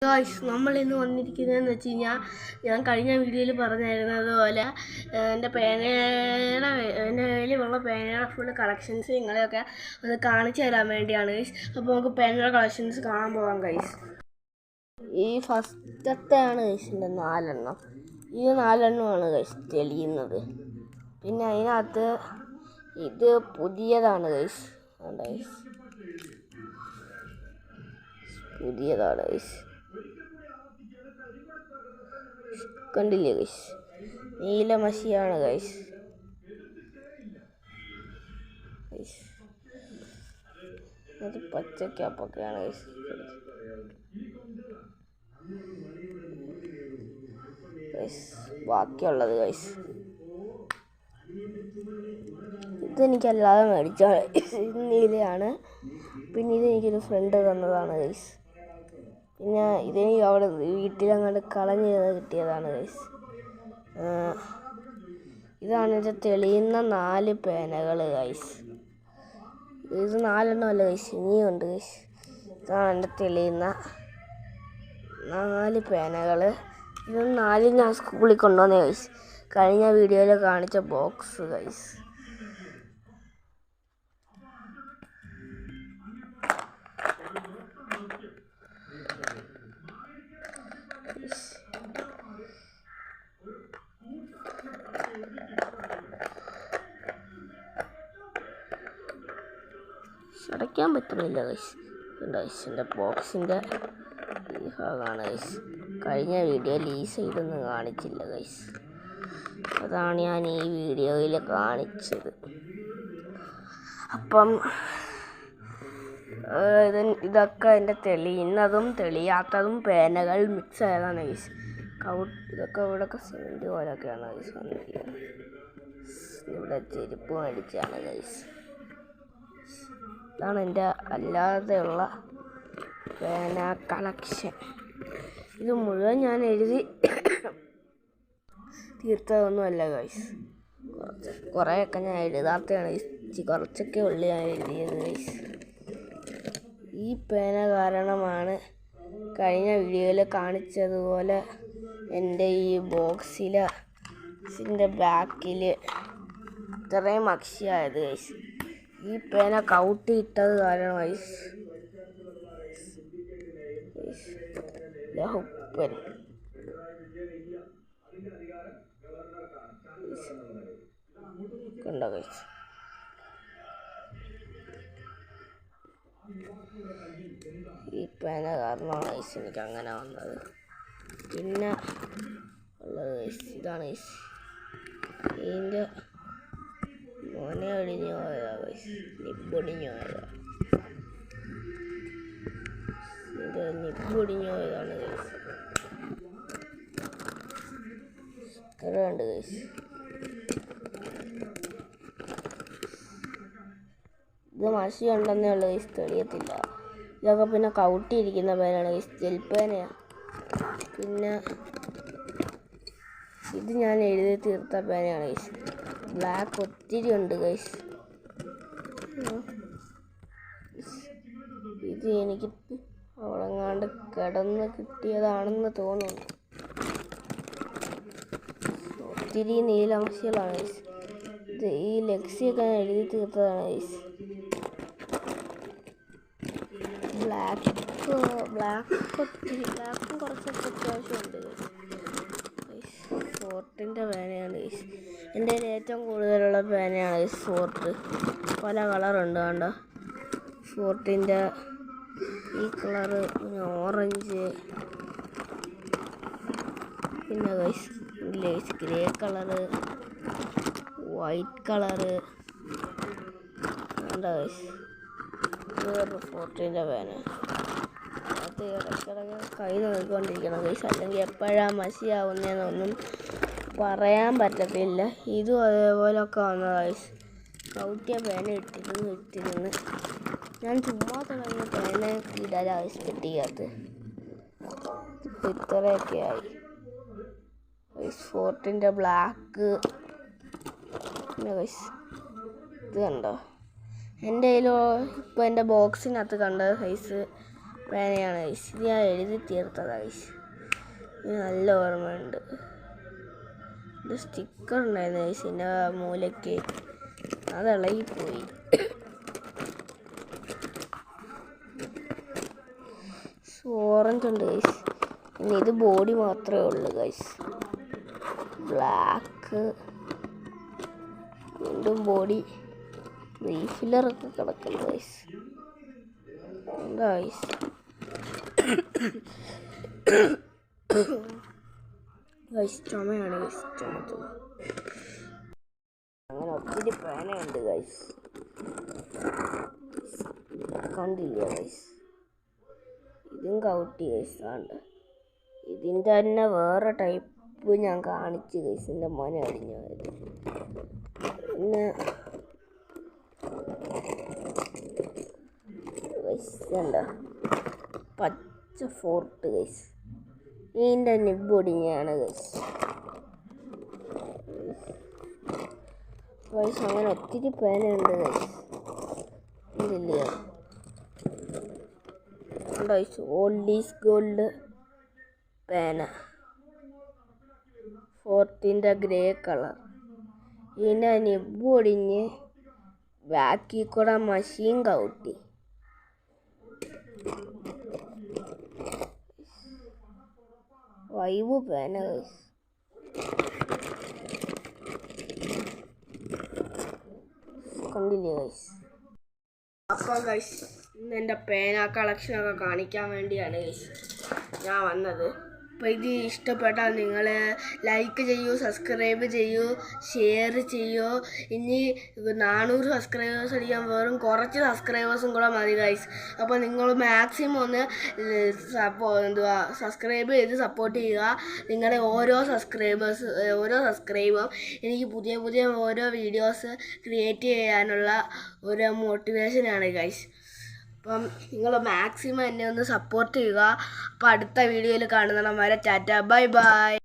Guys, നമ്മൾ ഇന്ന് വന്നിരിക്കുന്നതെന്ന് വെച്ച് കഴിഞ്ഞാൽ ഞാൻ കഴിഞ്ഞ വീഡിയോയിൽ പറഞ്ഞിരുന്നത് പോലെ എൻ്റെ കയ്യിലുള്ള പേനയുടെ ഫുള്ള് കളക്ഷൻസ് നിങ്ങളെയൊക്കെ ഒന്ന് കാണിച്ചു തരാൻ വേണ്ടിയാണ് ഗൈസ്. അപ്പോൾ നമുക്ക് പേനയുടെ കളക്ഷൻസ് കാണാൻ പോകാം ഗൈസ്. ഈ ഫസ്റ്റത്തെയാണ് ഗൈസിൻ്റെ 4 എണ്ണം. ഈ 4 എണ്ണമാണ് ഗൈസ് തെളിയുന്നത്. പിന്നെ അതിനകത്ത് ഇത് പുതിയതാണ് ഗൈസ്. പുതിയതാണ് ഗൈസ്, കണ്ടില്ലേ ഗൈസ്? നീല മഷിയാണ് ഗൈസ്. അത് പച്ച ക്യാപ്പൊക്കെയാണ് ഗൈസ്. ബാക്കിയുള്ളത് ഗൈസ് ഇതെനിക്കല്ലാതെ മേടിച്ച നീലയാണ്. പിന്നെ ഇതെനിക്കൊരു ഫ്രണ്ട് തന്നതാണ് ഗൈസ്. പിന്നെ ഇതെനിക്ക് അവിടെ വീട്ടിലങ്ങോട്ട് കളഞ്ഞ് കിട്ടിയതാണ് ഗൈസ്. ഇതാണ് എൻ്റെ തെളിയുന്ന 4 പേനകൾ ഗൈസ്. ഇത് 4 എണ്ണമല്ല ഗൈസ്, ഇനിയുണ്ട് ഗൈസ്. ഇതാണ് എൻ്റെ തെളിയുന്ന 4 പേനകൾ. ഇത് 4 ഞാൻ സ്കൂളിൽ കൊണ്ടുവന്നേ ഗൈസ്. കഴിഞ്ഞ വീഡിയോയിൽ കാണിച്ച ബോക്സ് ഗൈസ്. അടയ്ക്കാൻ പറ്റുന്നില്ല ഗൈസ്. എൻ്റെ ബോക്സിൻ്റെ ഈ ഭാഗമാണ് ഗൈസ്. കഴിഞ്ഞ വീഡിയോയിൽ ഈ സൈഡൊന്നും കാണിച്ചില്ല ഗൈസ്. അതാണ് ഞാൻ ഈ വീഡിയോയിൽ കാണിച്ചത്. അപ്പം ഇതൊക്കെ എൻ്റെ തെളിയുന്നതും തെളിയാത്തതും പേനകൾ മിക്സ് ആയതാണ് ഗൈസ്. ഇതൊക്കെ ഇവിടെയൊക്കെ സിമെൻറ്റ് പോലൊക്കെയാണ് ഗൈസ് വന്നിരിക്കുന്നത്. ഇവിടെ ചെരുപ്പ് മേടിച്ചാണ് ഗൈസ്. ഇതാണ് എൻ്റെ അല്ലാതെയുള്ള പേന കളക്ഷൻ. ഇത് മുഴുവൻ ഞാൻ എഴുതി തീർത്തതൊന്നുമല്ല ഗൈസ്. കുറേയൊക്കെ ഞാൻ എഴുതാത്തതാണ് ഗൈസ്. കുറച്ചൊക്കെ ഉള്ളു ഞാൻ എഴുതിയത് ഗൈസ്. ഈ പേന കാരണമാണ് കഴിഞ്ഞ വീഡിയോയിൽ കാണിച്ചതുപോലെ എൻ്റെ ഈ ബോക്സിൻ്റെ ബാക്കിൽ ഇത്രയും അക്ഷയായത് ഗൈസ്. ഈ പേന കൗട്ടിയിട്ടത് കാരണം ഗൈസ്. ലഹുപ്പൻ കണ്ടോ ഗൈസ്? ഈ പേന കാരണമാണ് ഗൈസ് എനിക്ക് അങ്ങനെ വന്നത്. പിന്നെ ഉള്ളത് ഗൈസ് ഇതാണ് ഗൈസ്. ഇതിൻ്റെ മോനെ ഒടിഞ്ഞു പോയതാ ഗൈസ്. നിപ്പൊടിഞ്ഞു പോയതാ. ഇതിൻ്റെ നിപ്പൊടിഞ്ഞു പോയതാണ് ഗൈസ്. സ്റ്റിക്കറുണ്ട് ഗൈസ്. ഇത് മഷി ഉണ്ടെന്നേ ഉള്ളൂ ഗൈസ്, തെളിയത്തില്ല. ഇതൊക്കെ പിന്നെ കൗട്ടിയിരിക്കുന്ന പേനാണ് ഗൈസ്, ജെൽ പേനയാണ്. പിന്നെ ഇത് ഞാൻ എഴുതി തീർത്ത പേനയാണ് ഗൈസ്. ബ്ലാക്ക് ഒത്തിരി ഉണ്ട് ഗൈസ്. ഇത് എനിക്ക് അവിടെങ്ങാണ്ട് കിടന്ന് കിട്ടിയതാണെന്ന് തോന്നുന്നു. ഒത്തിരി നീലമഷികളാണ് ഗൈസ്. ഇത് ഈ ലെക്സിയൊക്കെ ഞാൻ എഴുതി തീർത്തതാണ് ഗൈസ്. ബ്ലാക്കും കുറച്ചൊക്കെ അത്യാവശ്യമുണ്ട് ഗൈസ്. ഫോർട്ടിൻ്റെ പേനയാണ് ഗൈസ്. എൻ്റെ കയ്യിൽ ഏറ്റവും കൂടുതലുള്ള പേനയാണ് ഗൈസ് ഫോർട്ട്. പല കളറുണ്ട് കണ്ടോ. ഫോർട്ടിൻ്റെ ഈ കളറ്, പിന്നെ ഓറഞ്ച്, പിന്നെ guys grey colour, white colour. കണ്ടോ ഗൈസ്? വേറൊരു ഫോർട്ടിൻ്റെ പേന. അത് ഇടയ്ക്കിടയ്ക്ക് കൈ നോക്കിക്കൊണ്ടിരിക്കണം ഗൈസ്, അല്ലെങ്കിൽ എപ്പോഴാണ് മഷിയാവുന്നതെന്നൊന്നും പറയാൻ പറ്റത്തില്ല. ഇതും അതേപോലൊക്കെ വന്ന ഗൈസ്. കൗട്ടിയ പേന ഇട്ടിരുന്ന് ഞാൻ ചുമ്മാ തുടങ്ങിയ പേന ഇടാൻ ഗൈസ് കിട്ടിയത്. ഇത്രയൊക്കെ ആയി ഗൈസ്. ഫോർട്ടിൻ്റെ ബ്ലാക്ക്. പിന്നെ ഗൈസ് ഇത് കണ്ടോ? എൻ്റെ കയ്യിൽ ഇപ്പോൾ എൻ്റെ ബോക്സിനകത്ത് കണ്ട സൈസ് പേനയാണ് ഗൈസ്. ഇത് ഞാൻ എഴുതി തീർത്തതാണ് ഗൈസ്. ഇത് നല്ല ഓർമ്മയുണ്ട്. ഇത് സ്റ്റിക്കർ ഉണ്ടായിരുന്നു ഗൈസ് ഇതിൻ്റെ മൂലയ്ക്ക്, അത് ഇളകിപ്പോയി. ഓറഞ്ച് ഉണ്ട് ഗൈസ്. ഇനി ഇത് ബോഡി മാത്രമേ ഉള്ളൂ ഗൈസ്. ബ്ലാക്ക് വീണ്ടും ബോഡി റീഫില്ലറൊക്കെ കിടക്കുന്നു ഗൈസ്. എന്താ ഗൈസ് ഗൈസ് ചുമയാണ് ഗൈസ്. ചുമ അങ്ങനെ ഒത്തിരി പേനയുണ്ട് ഗൈസ്. കണ്ടില്ല ഗൈസ്. ഇതും കൗട്ടി ഗൈസ് ആണ്. ഇതിൻ്റെ തന്നെ വേറെ ടൈപ്പ് ഞാൻ കാണിച്ചു ഗൈസ്. എൻ്റെ മോന അടിഞ്ഞു പോയത്. പിന്നെ ഗൈസ് എന്താ പച്ച ഫോർട്ട് ഗൈസ്. ഇതിൻ്റെ നിബ് ഒടിഞ്ഞാണ് ഗൈസ്. ഗൈസ് അങ്ങനെ ഒത്തിരി പേനയുണ്ട് ഗൈസ്. ഇതില്ല ഗൈസ്. ഓൾഡ് ഈസ് ഗോൾഡ് പേന, ഫോർത്തിൻ്റെ ഗ്രേ കളർ. ഇതിൻ്റെ നിബ് ഒടിഞ്ഞ് ബാക്കിൽ കൂടെ മഷീൻ കൗട്ടി. വൈബ് പേന ഗൈസ്. കണ്ടില്ലേ ഗൈസ്. അപ്പം ഗൈസ് ഇന്ന് എൻ്റെ പേന കളക്ഷനൊക്കെ കാണിക്കാൻ വേണ്ടിയാണ് ഗൈസ് ഞാൻ വന്നത്. അപ്പോൾ ഇത് ഇഷ്ടപ്പെട്ടാൽ നിങ്ങൾ ലൈക്ക് ചെയ്യൂ, സബ്സ്ക്രൈബ് ചെയ്യൂ, ഷെയർ ചെയ്യൂ. ഇനി 400 സബ്സ്ക്രൈബേഴ്സ് അടിക്കാൻ വെറും കുറച്ച് സബ്സ്ക്രൈബേഴ്സും കൂടെ മതി ഗൈസ്. അപ്പോൾ നിങ്ങൾ മാക്സിമം ഒന്ന് സബ്സ്ക്രൈബ് ചെയ്ത് സപ്പോർട്ട് ചെയ്യുക. നിങ്ങളുടെ ഓരോ സബ്സ്ക്രൈബും എനിക്ക് പുതിയ ഓരോ വീഡിയോസ് ക്രിയേറ്റ് ചെയ്യാനുള്ള ഒരു മോട്ടിവേഷനാണ് ഗൈസ്. അപ്പം നിങ്ങൾ മാക്സിമം എന്നെ ഒന്ന് സപ്പോർട്ട് ചെയ്യുക. അപ്പോൾ അടുത്ത വീഡിയോയിൽ കാണുന്നിടം വരെ ടാറ്റ ബൈ ബൈ.